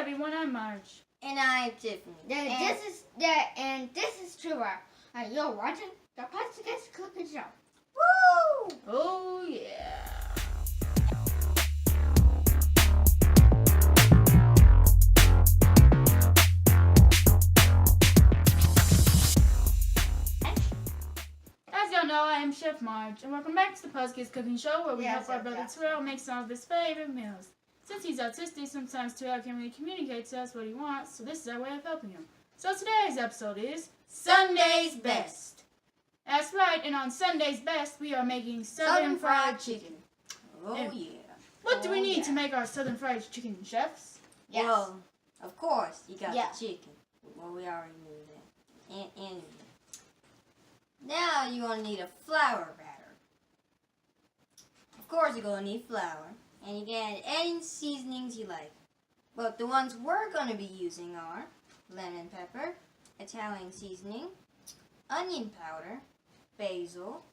everyone, I'm Marge. And I'm Tiffany. This is Trevor. And you're watching the Kidz Cooking Show. Woo! Oh yeah. As y'all know, I am Chef Marge, and welcome back to the Kidz Cooking Show, where we help our brother Terrell make some of his favorite meals. Since he's autistic, sometimes Terrell can't really communicate to us what he wants, so this is our way of helping him. So today's episode is Sunday's Best. That's right, and on Sunday's Best, we are making Southern Fried Chicken. Oh And yeah. What do we need to make our Southern Fried Chicken, chefs? Yes. Well, of course, you got Yeah. the chicken. Well, we already knew that. And now you're going to need a flour batter. Of course, you're going to need flour. And you can add any seasonings you like. But the ones we're going to be using are lemon pepper, Italian seasoning, onion powder, basil,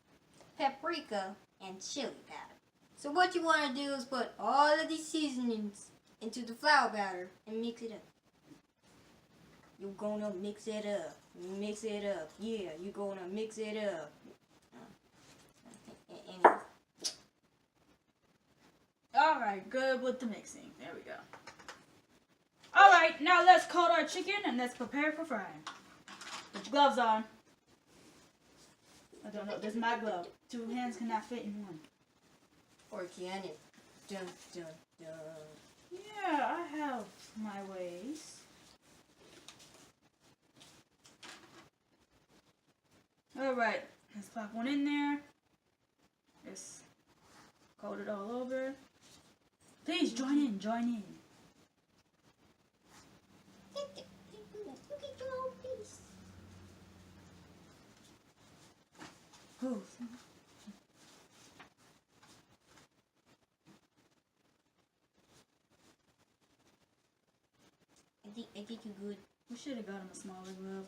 paprika, and chili powder. So what you want to do is put all of these seasonings into the flour batter and mix it up. You're gonna mix it up. Mix it up. Yeah, you're gonna mix it up. Anyway. Alright, good with the mixing. There we go. Alright, now let's coat our chicken and let's prepare for frying. Put your gloves on. I don't know, this is my glove. Two hands cannot fit in one. Or can it? Dun, dun, dun. Yeah, I have my ways. Alright, let's plop one in there. Just coat it all over. Please join in, join in. Ooh. I think you're good. We should have got him a smaller glove.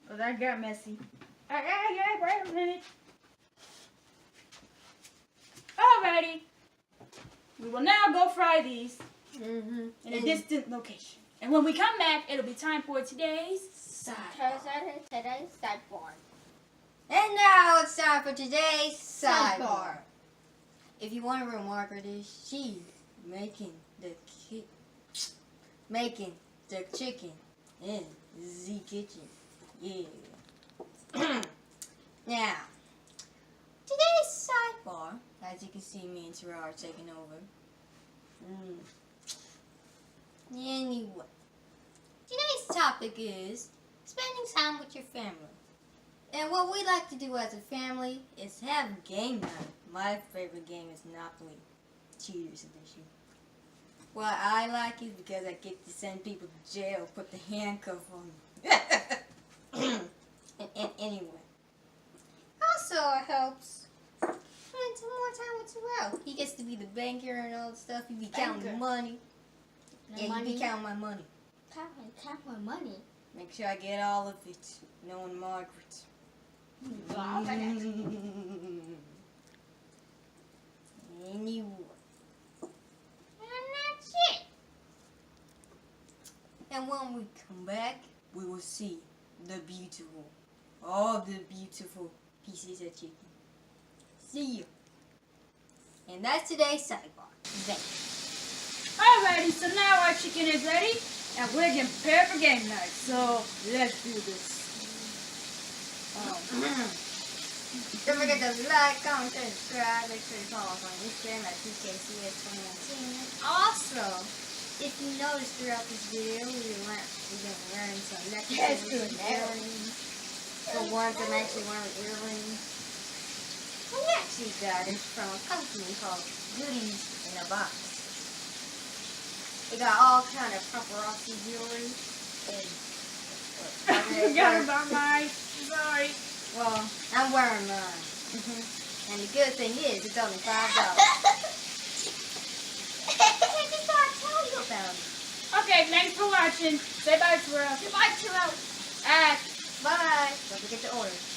Oh, that got messy. Wait a minute. Alrighty. We will now go fry these in a distant location. And when we come back, it'll be time for today's Today's sidebar. And now it's time for today's sidebar. If you want to remark her this, she's making the chicken in the kitchen. Yeah. Now, today's sidebar, as you can see, me and Terrell are taking over. Anyway, today's topic is spending time with your family. And what we like to do as a family is have game night. My favorite game is Monopoly Cheaters Edition. Why I like it because I get to send people to jail, put the handcuff on me. and anyway. Also, it helps spend some more time with Terrell. He gets to be the banker and all the stuff. He be counting money. He be counting my money. Count my money. Make sure I get all of it. Knowing Margaret. Anyway. And that's it. And when we come back, we will see all the beautiful pieces of chicken. See you. And that's today's sidebar. Alrighty, so now our chicken is ready, and we're getting prepared for game night. So let's do this. Don't forget to like, comment, and subscribe. Make sure you follow us on Instagram at TKCS2019. Also, if you notice throughout this video, we've been wearing some necklaces and earrings. For once, I'm actually wearing earrings. We actually got it from a company called Goodies in a Box. They got all kind of paparazzi jewelry. I forgot about mine. Sorry. Well, I'm wearing mine. And the good thing is, it's only $5. Okay, thanks for watching. Say bye, Terrell. Goodbye, Terrell. Alright. Bye. Don't forget to order.